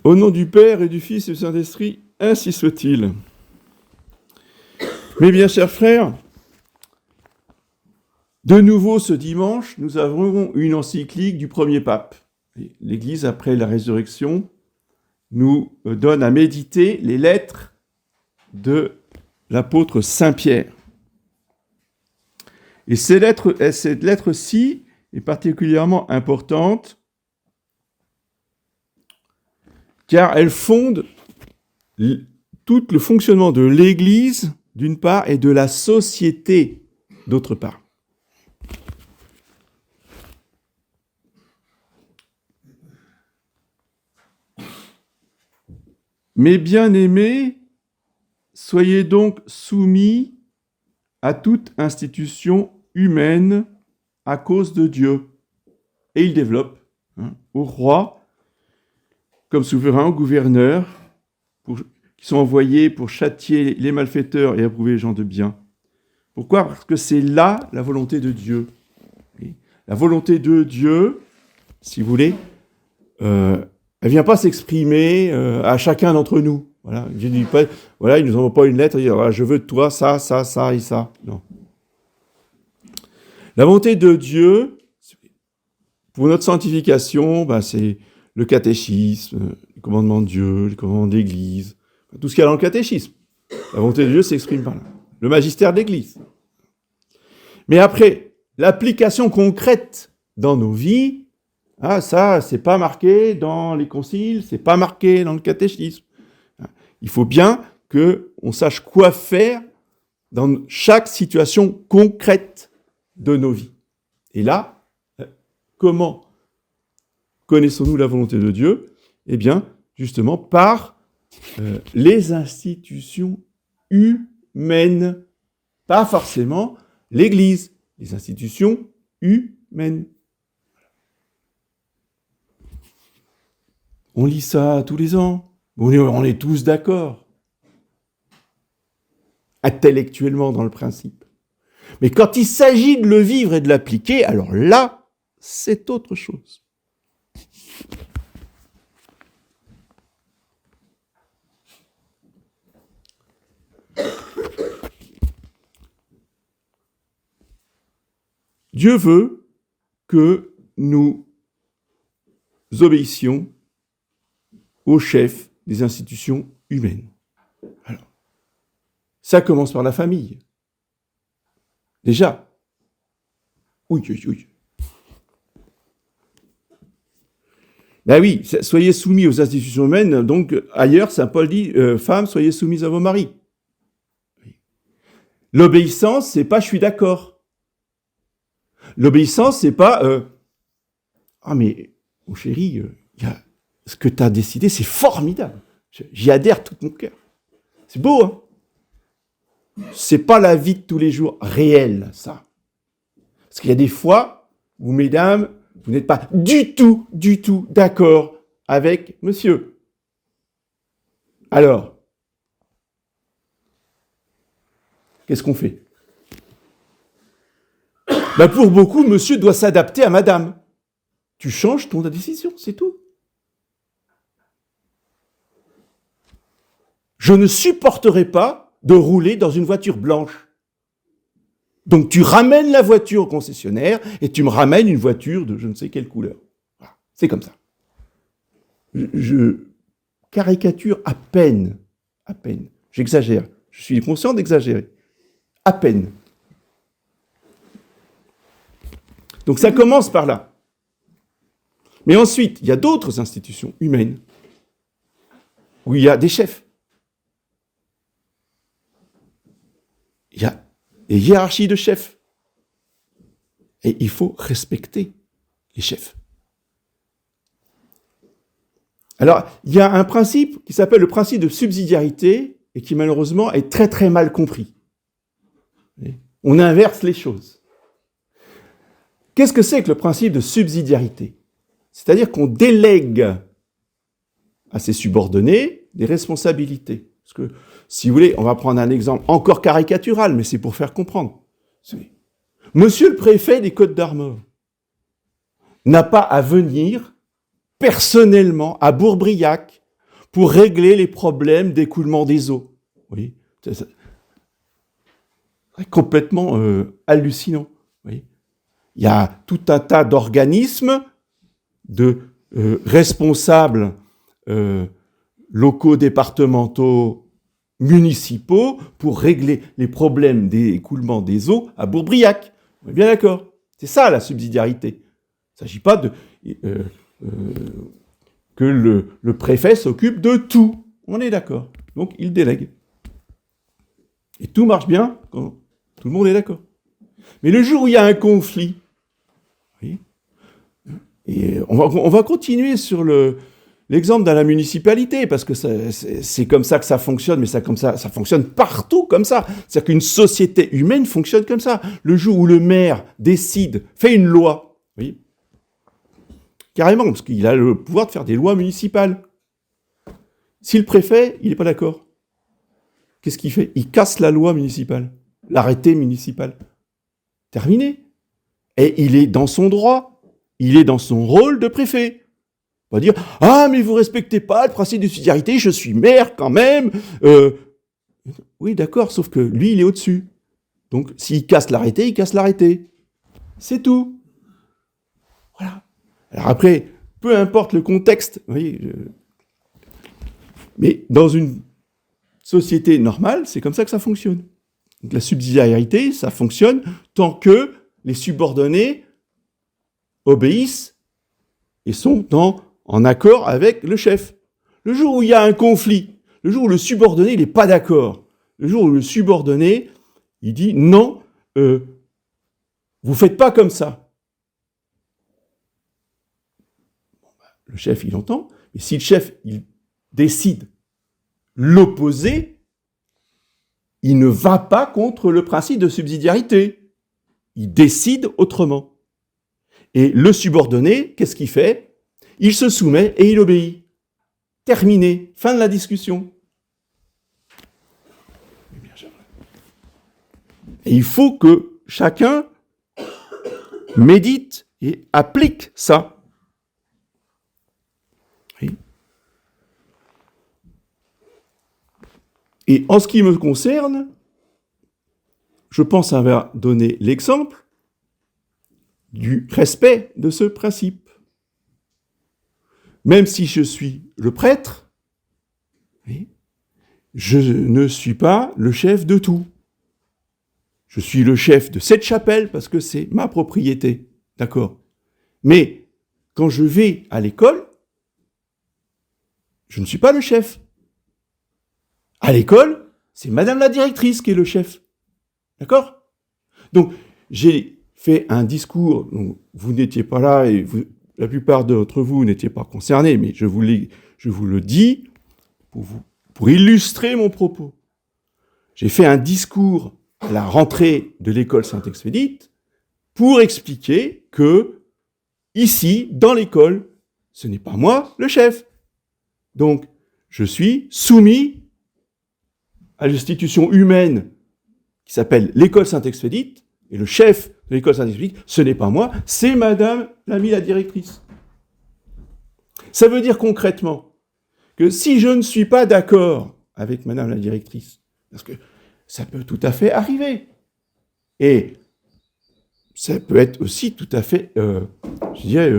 Au nom du Père et du Fils et du Saint-Esprit, ainsi soit-il. Mes bien chers frères, de nouveau ce dimanche, nous avons une encyclique du premier pape. L'Église, après la résurrection, nous donne à méditer les lettres de l'apôtre Saint-Pierre. Et cette lettre-ci est particulièrement importante car elle fonde tout le fonctionnement de l'Église, d'une part, et de la société, d'autre part. Mes bien-aimés, soyez donc soumis à toute institution humaine à cause de Dieu. Et il développe au roi, comme souverain, aux gouverneurs, qui sont envoyés pour châtier les malfaiteurs et approuver les gens de bien. Pourquoi ? Parce que c'est là la volonté de Dieu. La volonté de Dieu, si vous voulez, elle ne vient pas s'exprimer à chacun d'entre nous. Voilà, Dieu dit pas, voilà, il ne nous envoie pas une lettre et dit voilà, je veux de toi ça, ça, ça et ça. Non. La volonté de Dieu, pour notre sanctification, c'est le catéchisme, les commandements de Dieu, les commandements de l'Église, tout ce qu'il y a dans le catéchisme. La volonté de Dieu s'exprime par là. Le magistère de l'Église. Mais après, l'application concrète dans nos vies, ça, c'est pas marqué dans les conciles, c'est pas marqué dans le catéchisme. Il faut bien qu'on sache quoi faire dans chaque situation concrète de nos vies. Et là, comment connaissons-nous la volonté de Dieu ? Eh bien, justement, par les institutions humaines. Pas forcément l'Église, les institutions humaines. On lit ça tous les ans. On est tous d'accord. Intellectuellement dans le principe. Mais quand il s'agit de le vivre et de l'appliquer, alors là, c'est autre chose. Dieu veut que nous obéissions au chef des institutions humaines. Alors, ça commence par la famille. Déjà. Oui. Ben oui, soyez soumis aux institutions humaines, donc ailleurs, Saint Paul dit, femmes, soyez soumises à vos maris. L'obéissance, c'est pas je suis d'accord. L'obéissance, c'est pas mais mon chéri, ce que tu as décidé, c'est formidable. J'y adhère tout mon cœur. C'est beau, hein ? C'est pas la vie de tous les jours réelle, ça. Parce qu'il y a des fois où, mesdames, vous n'êtes pas du tout d'accord avec monsieur. Alors, qu'est-ce qu'on fait ? Pour beaucoup, monsieur doit s'adapter à madame. Tu changes ton décision, c'est tout. Je ne supporterai pas de rouler dans une voiture blanche. Donc tu ramènes la voiture au concessionnaire et tu me ramènes une voiture de je ne sais quelle couleur. Voilà, c'est comme ça. Je caricature à peine. J'exagère. Je suis conscient d'exagérer. À peine. Donc ça commence par là. Mais ensuite, il y a d'autres institutions humaines où il y a des chefs. Il y a des hiérarchies de chefs. Et il faut respecter les chefs. Alors, il y a un principe qui s'appelle le principe de subsidiarité et qui malheureusement est très très mal compris. On inverse les choses. Qu'est-ce que c'est que le principe de subsidiarité ? C'est-à-dire qu'on délègue à ses subordonnés des responsabilités. Parce que, si vous voulez, on va prendre un exemple encore caricatural, mais c'est pour faire comprendre. Monsieur le préfet des Côtes-d'Armor n'a pas à venir personnellement à Bourbriac pour régler les problèmes d'écoulement des eaux. Oui, c'est complètement hallucinant. Oui. Il y a tout un tas d'organismes, de responsables locaux, départementaux, municipaux, pour régler les problèmes d'écoulement des eaux à Bourbriac. On est bien d'accord. C'est ça la subsidiarité. Il ne s'agit pas que le préfet s'occupe de tout. On est d'accord. Donc il délègue. Et tout marche bien quand tout le monde est d'accord. Mais le jour où il y a un conflit, oui, et on va continuer sur l'exemple de la municipalité, parce que c'est comme ça que ça fonctionne, mais ça fonctionne partout comme ça. C'est-à-dire qu'une société humaine fonctionne comme ça. Le jour où le maire décide, fait une loi, oui, carrément, parce qu'il a le pouvoir de faire des lois municipales. Si le préfet, il n'est pas d'accord, qu'est-ce qu'il fait? Il casse la loi municipale, l'arrêté municipal. Terminé. Et il est dans son droit, il est dans son rôle de préfet. On va dire « Ah, mais vous respectez pas le principe de subsidiarité, je suis maire quand même !» Oui, d'accord, sauf que lui, il est au-dessus. Donc, s'il casse l'arrêté, il casse l'arrêté. C'est tout. Voilà. Alors après, peu importe le contexte, vous voyez, mais dans une société normale, c'est comme ça que ça fonctionne. Donc la subsidiarité, ça fonctionne tant que les subordonnés obéissent et sont en accord avec le chef. Le jour où il y a un conflit, le jour où le subordonné n'est pas d'accord, le jour où le subordonné, il dit non, vous faites pas comme ça. Le chef, il entend, mais si le chef, il décide l'opposer, il ne va pas contre le principe de subsidiarité. Il décide autrement. Et le subordonné, qu'est-ce qu'il fait? Il se soumet et il obéit. Terminé. Fin de la discussion. Et il faut que chacun médite et applique ça. Oui. Et en ce qui me concerne, je pense avoir donné l'exemple du respect de ce principe. Même si je suis le prêtre, oui, je ne suis pas le chef de tout. Je suis le chef de cette chapelle parce que c'est ma propriété, d'accord? Mais quand je vais à l'école, je ne suis pas le chef. À l'école, c'est madame la directrice qui est le chef. D'accord? Donc, j'ai fait un discours, donc vous n'étiez pas là et la plupart d'entre vous n'étiez pas concernés, mais je vous le dis pour illustrer mon propos. J'ai fait un discours à la rentrée de l'école Saint-Expédite pour expliquer que, ici, dans l'école, ce n'est pas moi le chef. Donc, je suis soumis à l'institution humaine qui s'appelle l'école Saint-Expédite, et le chef de l'école Saint-Expédite, ce n'est pas moi, c'est madame l'amie la directrice. Ça veut dire concrètement que si je ne suis pas d'accord avec madame la directrice, parce que ça peut tout à fait arriver, et ça peut être aussi tout à fait, je dirais,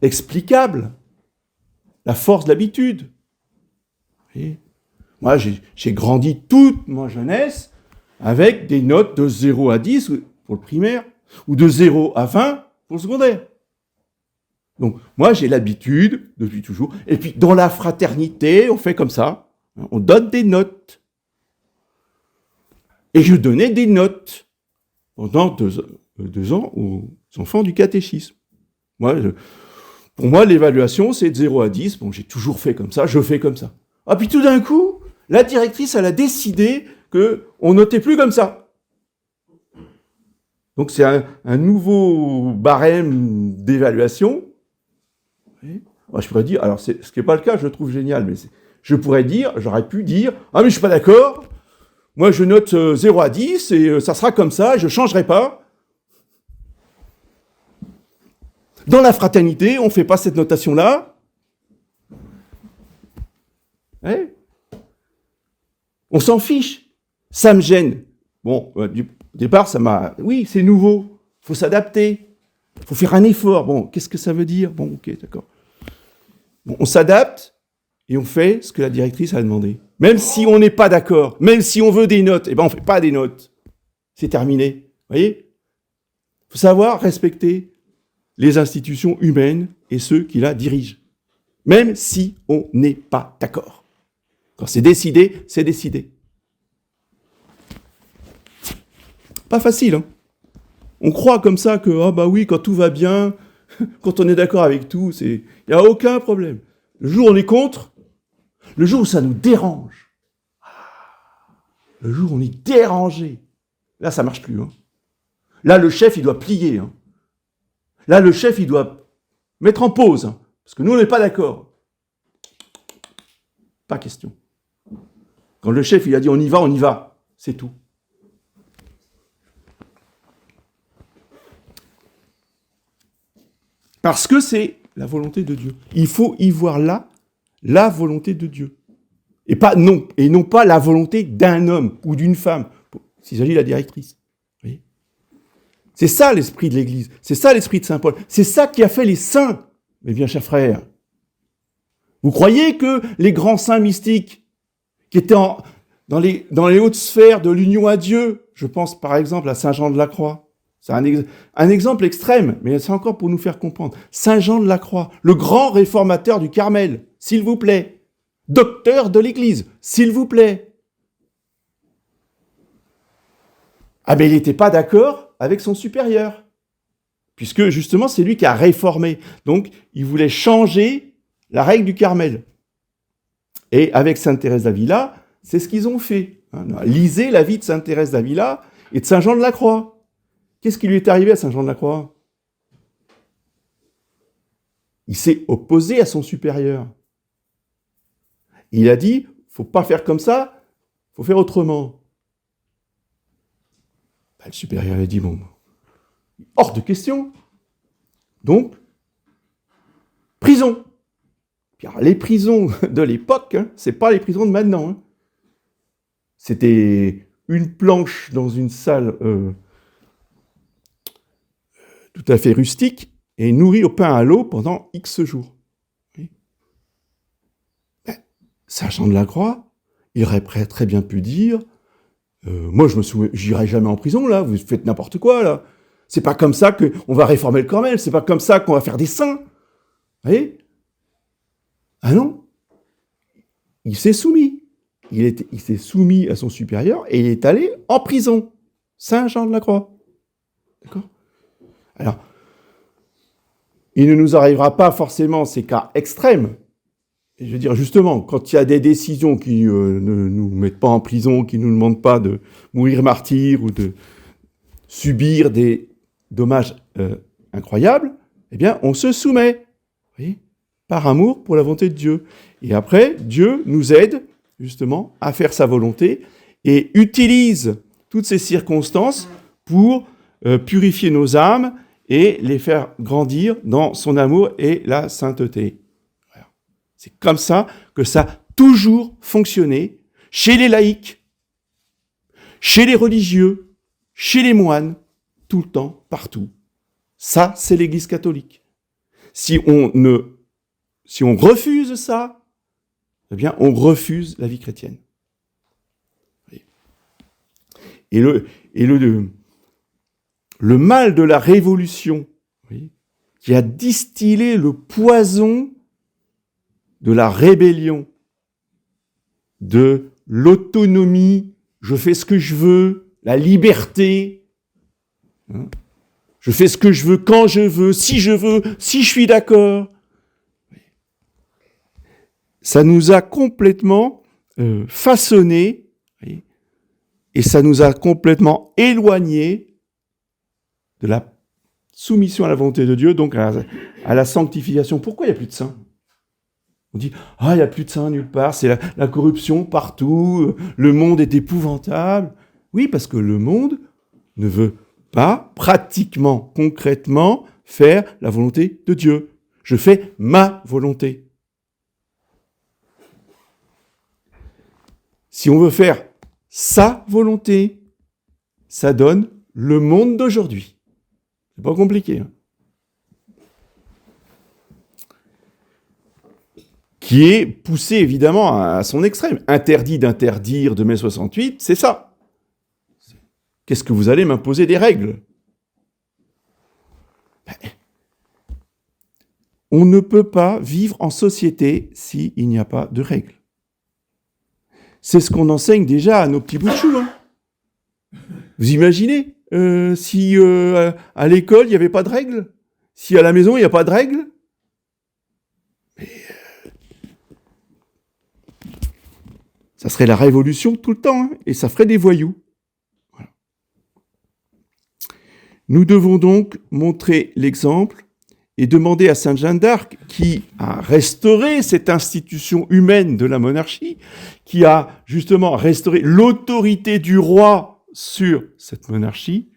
explicable, la force de l'habitude. Et moi, j'ai grandi toute ma jeunesse avec des notes de 0 à 10 pour le primaire, ou de 0 à 20 pour le secondaire. Donc, moi, j'ai l'habitude, depuis toujours, et puis dans la fraternité, on fait comme ça, on donne des notes. Et je donnais des notes pendant 2 ans aux enfants du catéchisme. Pour moi, l'évaluation, c'est de 0 à 10. Bon, j'ai toujours fait comme ça, je fais comme ça. Ah, puis tout d'un coup, la directrice, elle a décidé qu'on notait plus comme ça. Donc, c'est un nouveau barème d'évaluation. Moi, je pourrais dire, alors, ce qui n'est pas le cas, je le trouve génial, mais j'aurais pu dire, ah, mais je suis pas d'accord, moi, je note 0 à 10, et ça sera comme ça, je ne changerai pas. Dans la fraternité, on ne fait pas cette notation-là. Ouais. On s'en fiche. Ça me gêne. Bon, du départ, ça m'a... Oui, c'est nouveau. Il faut s'adapter. Il faut faire un effort. Bon, qu'est-ce que ça veut dire? Bon, ok, d'accord. Bon, on s'adapte et on fait ce que la directrice a demandé. Même si on n'est pas d'accord, même si on veut des notes, eh ben on ne fait pas des notes. C'est terminé. Vous voyez? Il faut savoir respecter les institutions humaines et ceux qui la dirigent. Même si on n'est pas d'accord. Quand c'est décidé, c'est décidé. Pas facile, hein. On croit comme ça que, ah bah oui, quand tout va bien, quand on est d'accord avec tout, il n'y a aucun problème. Le jour où on est contre, le jour où ça nous dérange, le jour où on est dérangé, là ça marche plus, hein. Là le chef il doit plier, hein. Là le chef il doit mettre en pause, hein, parce que nous on n'est pas d'accord. Pas question. Quand le chef il a dit on y va, c'est tout. Parce que c'est la volonté de Dieu. Il faut y voir là la volonté de Dieu. Et non pas la volonté d'un homme ou d'une femme, s'il s'agit de la directrice. Vous voyez ? C'est ça l'esprit de l'Église, c'est ça l'esprit de Saint Paul, c'est ça qui a fait les saints, mes bien chers frères. Vous croyez que les grands saints mystiques qui étaient dans les hautes sphères de l'union à Dieu, je pense par exemple à Saint Jean de la Croix, c'est un exemple extrême, mais c'est encore pour nous faire comprendre. Saint Jean de la Croix, le grand réformateur du Carmel, s'il vous plaît. Docteur de l'Église, s'il vous plaît. Ah ben il n'était pas d'accord avec son supérieur, puisque justement c'est lui qui a réformé. Donc il voulait changer la règle du Carmel. Et avec Sainte Thérèse d'Avila, c'est ce qu'ils ont fait. Lisez la vie de Sainte Thérèse d'Avila et de Saint Jean de la Croix. Qu'est-ce qui lui est arrivé à Saint Jean de la Croix? Il s'est opposé à son supérieur. Il a dit, faut pas faire comme ça, faut faire autrement. Ben, le supérieur a dit, bon, hors de question. Donc, prison. Puis alors, les prisons de l'époque, c'est pas les prisons de maintenant. C'était une planche dans une salle tout à fait rustique et nourrie au pain à l'eau pendant X jours. Oui. Saint Jean de la Croix, il aurait très bien pu dire moi, j'irai jamais en prison, là, vous faites n'importe quoi, là. C'est pas comme ça qu'on va réformer le Carmel, c'est pas comme ça qu'on va faire des saints. Vous voyez? Ah non. Il s'est soumis. Il s'est soumis à son supérieur et il est allé en prison. Saint Jean de la Croix. D'accord? Alors, il ne nous arrivera pas forcément ces cas extrêmes. Et je veux dire, justement, quand il y a des décisions qui ne nous mettent pas en prison, qui ne nous demandent pas de mourir martyr ou de subir des dommages incroyables, eh bien, on se soumet, vous voyez, par amour pour la volonté de Dieu. Et après, Dieu nous aide, justement, à faire sa volonté et utilise toutes ces circonstances pour purifier nos âmes et les faire grandir dans son amour et la sainteté. Voilà. C'est comme ça que ça a toujours fonctionné chez les laïcs, chez les religieux, chez les moines, tout le temps, partout. Ça, c'est l'Église catholique. Si on refuse ça, eh bien, on refuse la vie chrétienne. Et le mal de la révolution, qui a distillé le poison de la rébellion, de l'autonomie, je fais ce que je veux, la liberté, je fais ce que je veux, quand je veux, si je suis d'accord. Ça nous a complètement façonnés et ça nous a complètement éloignés de la soumission à la volonté de Dieu, donc à la sanctification. Pourquoi il n'y a plus de saints? On dit, il n'y a plus de saints nulle part, c'est la corruption partout, le monde est épouvantable. Oui, parce que le monde ne veut pas, pratiquement, concrètement, faire la volonté de Dieu. Je fais ma volonté. Si on veut faire sa volonté, ça donne le monde d'aujourd'hui. C'est pas compliqué. Hein. Qui est poussé évidemment à son extrême. Interdit d'interdire de mai 68, c'est ça. Qu'est-ce que vous allez m'imposer des règles ? On ne peut pas vivre en société s'il n'y a pas de règles. C'est ce qu'on enseigne déjà à nos petits bouts de chou. Hein. Vous imaginez si à l'école, il n'y avait pas de règles ? Si à la maison, il n'y a pas de règles ? Mais ça serait la révolution tout le temps, hein, et ça ferait des voyous. Voilà. Nous devons donc montrer l'exemple et demander à Sainte Jeanne d'Arc, qui a restauré cette institution humaine de la monarchie, qui a justement restauré l'autorité du roi sur cette monarchie,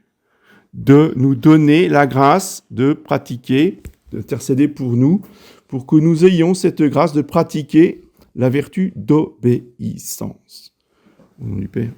de nous donner la grâce de pratiquer, d'intercéder pour nous, pour que nous ayons cette grâce de pratiquer la vertu d'obéissance. Au nom du Père.